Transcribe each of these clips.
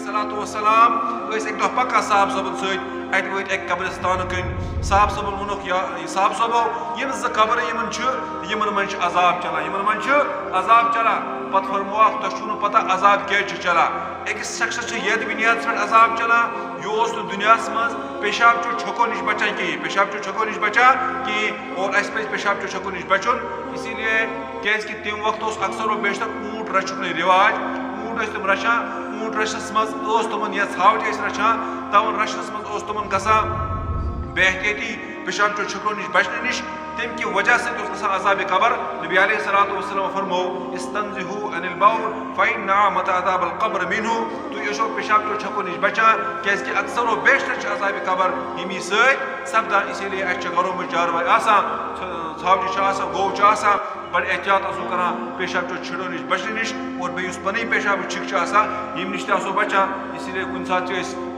अलैहिस्सलातु वस्सलाम एक दो पक्का साहब सबन सत वत एक कब्रिस्तान कन साहब सबन वोनक या साहब सबो यम ज कब्र यमन मन अजाब चला पत फरमो तुम पता अजाब क्या चला अकिस शख्स ये बुनियाद पे अजाब चला यह दुनिया मज पेशाब चो छको नश बचान कहें और अस पे पेशाब चो छको नश बचन इसीलिए क्या तम वक्त अक्सर व बेशतर ऊँट रचुन रिवाज ऊँट तम रचान ऊँट रचस मज तुमन या छावट रचान तवन रचस मज तुमन गसान बेहती पेशाब चो छको नश बचने नश तम कि वजह से अजाब कबर नबी अलैहिस्सलातु वस्सलाम फरमो इस्तंज़िहू अनिल बौल फ़इन्ना अज़ाबल क़ब्र मिन्हु तुम पेशाब चो छको नश बचान क्या अक्सर व बेशतर अजाब कबर यमी सपदान इसीलिए अस घरों में चारवाई छावज गौ बड़ एहतियात कर पेशाब चो छिड़ो नश बचने नश और बे पन पेशाब छिक यम नश बचान इसीलिए कुन सात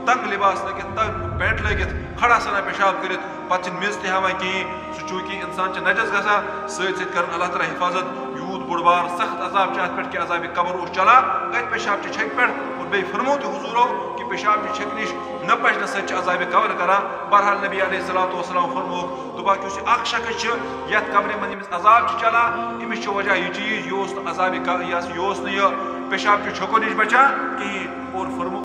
तंग लिबास लगित तंग पेंट लगित खड़ा सना पेशाब कर पे मेज तहान कहें सह चूँकि इंसान नजस गा सत कर अल्लाह ताला हिफाजत यूत बुड़ बार सख्त अजाब अत पे अजाब कबर चला अत पेशाब छक पे और बे फरमो हुजूरो कि पेशाब छक नश न बचन सत अजाब कबर कर बहरहाल नबी अलैहिस्सलातु वस्सलाम फरमो दुपाक शख्स ये कब्र मन अजाब चला अमिस वजह यह चीज यह अजाब यह पेशाब छको नश बचान कहें और फरमो